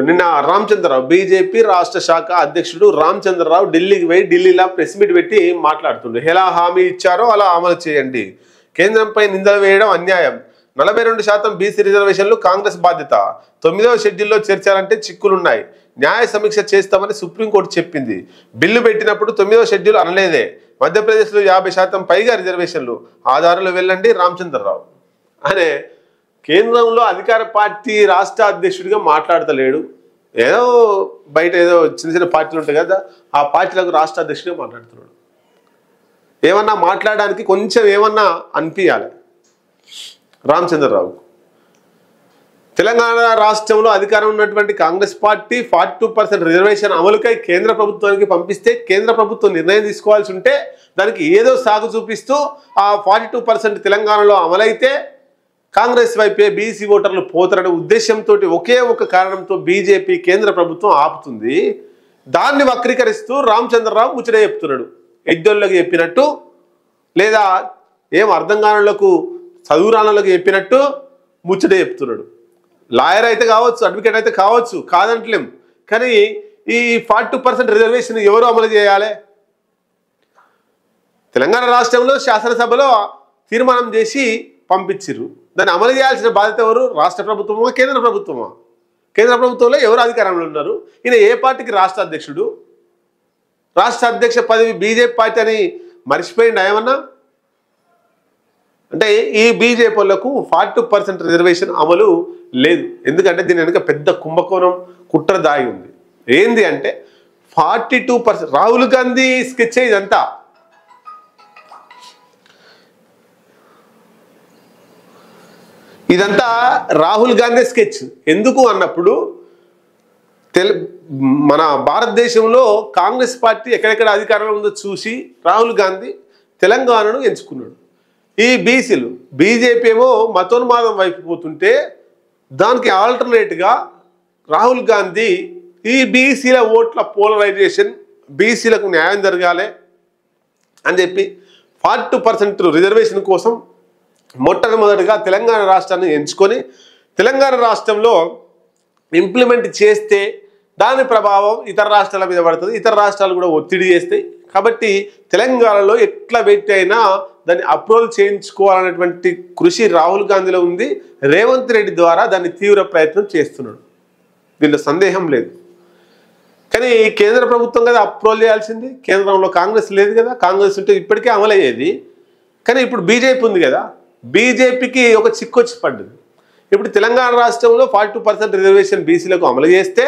నిన్న రామచంద్రరావు బీజేపీ రాష్ట్ర శాఖ అధ్యక్షుడు రామచంద్రరావు ఢిల్లీకి పోయి ఢిల్లీలో ప్రెస్ మీట్ పెట్టి మాట్లాడుతుండే. ఎలా హామీ ఇచ్చారో అలా అమలు చేయండి, కేంద్రంపై నిందలు వేయడం అన్యాయం, 42% బీసీ రిజర్వేషన్లు కాంగ్రెస్ బాధ్యత, 9వ షెడ్యూల్లో చేర్చాలంటే చిక్కులున్నాయి, న్యాయ సమీక్ష చేస్తామని సుప్రీంకోర్టు చెప్పింది, బిల్లు పెట్టినప్పుడు 9వ షెడ్యూల్ అనలేదే, మధ్యప్రదేశ్లో 50% పైగా రిజర్వేషన్లు, ఆధారాలు వెళ్ళండి రామచంద్రరావు అనే కేంద్రంలో అధికార పార్టీ రాష్ట్ర అధ్యక్షుడిగా మాట్లాడతలేడు. ఏదో బయట ఏదో చిన్న చిన్న పార్టీలు ఉంటాయి కదా, ఆ పార్టీలకు రాష్ట్ర అధ్యక్షుడిగా మాట్లాడుతున్నాడు. ఏమన్నా మాట్లాడడానికి కొంచెం ఏమన్నా అనిపించాలి రామచంద్రరావు. తెలంగాణ రాష్ట్రంలో అధికారం ఉన్నటువంటి కాంగ్రెస్ పార్టీ 42% రిజర్వేషన్ అమలుకై కేంద్ర ప్రభుత్వానికి పంపిస్తే కేంద్ర ప్రభుత్వం నిర్ణయం తీసుకోవాల్సి ఉంటే దానికి ఏదో సాగు చూపిస్తూ ఆ 42% తెలంగాణలో అమలైతే కాంగ్రెస్ వైపే బీసీ ఓటర్లు పోతారనే ఉద్దేశంతో ఒకే ఒక కారణంతో బీజేపీ కేంద్ర ప్రభుత్వం ఆపుతుంది. దాన్ని వక్రీకరిస్తూ రామచంద్రరావు ముచ్చట చెప్తున్నాడు. ఎడ్డోళ్ళకి చెప్పినట్టు లేదా ఏం అర్థం కానులకు చదువురానులకు చెప్పినట్టు ముచ్చట చెప్తున్నాడు. లాయర్ అయితే కావచ్చు, అడ్వకేట్ అయితే కావచ్చు, కాదంటలేం. కానీ ఈ 42% రిజర్వేషన్ ఎవరు అమలు చేయాలి? తెలంగాణ రాష్ట్రంలో శాసనసభలో తీర్మానం చేసి పంపించిర్రు. దాన్ని అమలు చేయాల్సిన బాధ్యత ఎవరు? రాష్ట్ర ప్రభుత్వమా కేంద్ర ప్రభుత్వమా? కేంద్ర ప్రభుత్వంలో ఎవరు అధికారంలో ఉన్నారు? ఈయన ఏ పార్టీకి రాష్ట్ర అధ్యక్షుడు? రాష్ట్ర అధ్యక్ష పదవి బీజేపీ పార్టీ అని మర్చిపోయింది ఏమన్నా? అంటే ఈ బీజేపీ వాళ్ళకు 42% రిజర్వేషన్ అమలు లేదు. ఎందుకంటే దీని వెనుక పెద్ద కుంభకోణం కుట్ర దాగి ఉంది. ఏంది అంటే 42% రాహుల్ గాంధీ స్కెచ్ ఇదంతా. ఇదంతా రాహుల్ గాంధీ స్కెచ్. ఎందుకు అన్నప్పుడు మన భారతదేశంలో కాంగ్రెస్ పార్టీ ఎక్కడెక్కడ అధికారంలో ఉందో చూసి రాహుల్ గాంధీ తెలంగాణను ఎంచుకున్నాడు. ఈ బీసీలు బీజేపీ ఏమో మతోన్మాదం వైపు పోతుంటే దానికి ఆల్టర్నేట్గా రాహుల్ గాంధీ ఈ బీసీల ఓట్ల పోలరైజేషన్, బీసీలకు న్యాయం జరగాలి అని చెప్పి 42% రిజర్వేషన్ కోసం మొట్టమొదటిగా తెలంగాణ రాష్ట్రాన్ని ఎంచుకొని తెలంగాణ రాష్ట్రంలో ఇంప్లిమెంట్ చేస్తే దాని ప్రభావం ఇతర రాష్ట్రాల మీద పడుతుంది. ఇతర రాష్ట్రాలు కూడా ఒత్తిడి చేస్తాయి. కాబట్టి తెలంగాణలో ఎట్లా పెట్టి అయినా దాన్ని అప్రూవల్ చేయించుకోవాలనేటువంటి కృషి రాహుల్ గాంధీలో ఉంది. రేవంత్ రెడ్డి ద్వారా దాన్ని తీవ్ర ప్రయత్నం చేస్తున్నాడు, దీనిలో సందేహం లేదు. కానీ కేంద్ర ప్రభుత్వం కదా అప్రూవల్ చేయాల్సింది. కేంద్రంలో కాంగ్రెస్ లేదు కదా, కాంగ్రెస్ ఉంటే ఇప్పటికే అమలయ్యేది. కానీ ఇప్పుడు బీజేపీ ఉంది కదా, బీజేపీకి ఒక చిక్కొచ్చి పడ్డది. ఇప్పుడు తెలంగాణ రాష్ట్రంలో 42% రిజర్వేషన్ బీసీలకు అమలు చేస్తే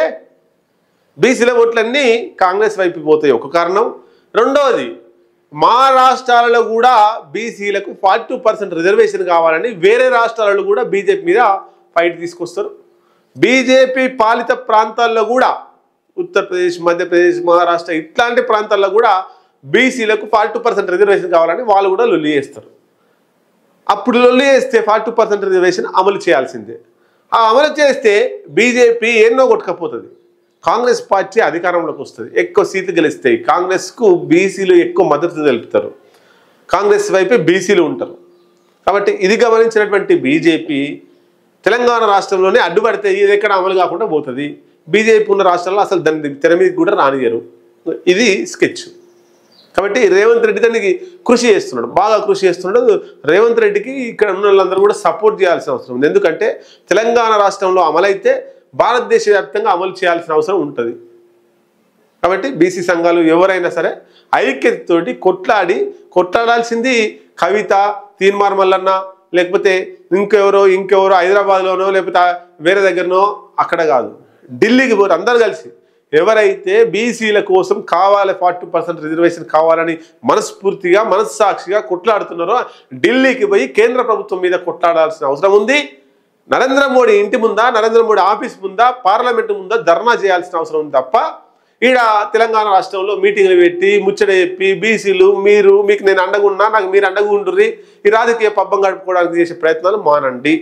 బీసీల ఓట్లన్నీ కాంగ్రెస్ వైపు పోతాయి, ఒక కారణం. రెండవది, మా రాష్ట్రాలలో కూడా బీసీలకు 42% రిజర్వేషన్ కావాలని వేరే రాష్ట్రాలలో కూడా బీజేపీ మీద ఫైట్ తీసుకొస్తారు. బీజేపీ పాలిత ప్రాంతాల్లో కూడా ఉత్తరప్రదేశ్, మధ్యప్రదేశ్, మహారాష్ట్ర ఇట్లాంటి ప్రాంతాల్లో కూడా బీసీలకు 42% రిజర్వేషన్ కావాలని వాళ్ళు కూడా లొల్లి చేస్తారు. అప్పుడు లొల్లి చేస్తే 42% రిజర్వేషన్ అమలు చేయాల్సిందే. ఆ అమలు చేస్తే బీజేపీ ఎన్నో కొట్టుకపోతుంది, కాంగ్రెస్ పార్టీ అధికారంలోకి వస్తుంది, ఎక్కువ సీట్లు గెలుస్తాయి. కాంగ్రెస్కు బీసీలు ఎక్కువ మద్దతు తెలుపుతారు, కాంగ్రెస్ వైపే బీసీలు ఉంటారు. కాబట్టి ఇది గమనించినటువంటి బీజేపీ తెలంగాణ రాష్ట్రంలోనే అడ్డుపడితే ఇది ఎక్కడ అమలు కాకుండా పోతుంది. బీజేపీ ఉన్న రాష్ట్రాల్లో అసలు దాన్ని తెర మీద కూడా రానియరు. ఇది స్కెచ్. కాబట్టి రేవంత్ రెడ్డి దానికి కృషి చేస్తున్నాడు, బాగా కృషి చేస్తున్నాడు. రేవంత్ రెడ్డికి ఇక్కడ ఉన్న వాళ్ళందరూ కూడా సపోర్ట్ చేయాల్సిన అవసరం ఉంది. ఎందుకంటే తెలంగాణ రాష్ట్రంలో అమలైతే భారతదేశ వ్యాప్తంగా అమలు చేయాల్సిన అవసరం ఉంటుంది. కాబట్టి బీసీ సంఘాలు ఎవరైనా సరే ఐక్యతతోటి కొట్లాడాల్సింది కవిత, తీన్మార్ మల్లన్న, లేకపోతే ఇంకెవరో హైదరాబాద్లోనో లేకపోతే వేరే దగ్గరనో, అక్కడ కాదు, ఢిల్లీకి పోరు అందరు కలిసి. ఎవరైతే బీసీల కోసం కావాలి 42% రిజర్వేషన్ కావాలని మనస్ఫూర్తిగా మనస్సాక్షిగా కొట్లాడుతున్నారో ఢిల్లీకి పోయి కేంద్ర ప్రభుత్వం మీద కొట్లాడాల్సిన అవసరం ఉంది. నరేంద్ర మోడీ ఇంటి ముందా, నరేంద్ర మోడీ ఆఫీస్ ముందా, పార్లమెంటు ముందా ధర్నా చేయాల్సిన అవసరం ఉంది తప్ప ఈడ తెలంగాణ రాష్ట్రంలో మీటింగ్లు పెట్టి ముచ్చట చెప్పి బీసీలు మీకు నేను అండగా ఉన్నా, నాకు మీరు అండగా ఉండుర్రి, ఈ రాజకీయ పబ్బం గడుపుకోవడానికి చేసే ప్రయత్నాలు మానండి.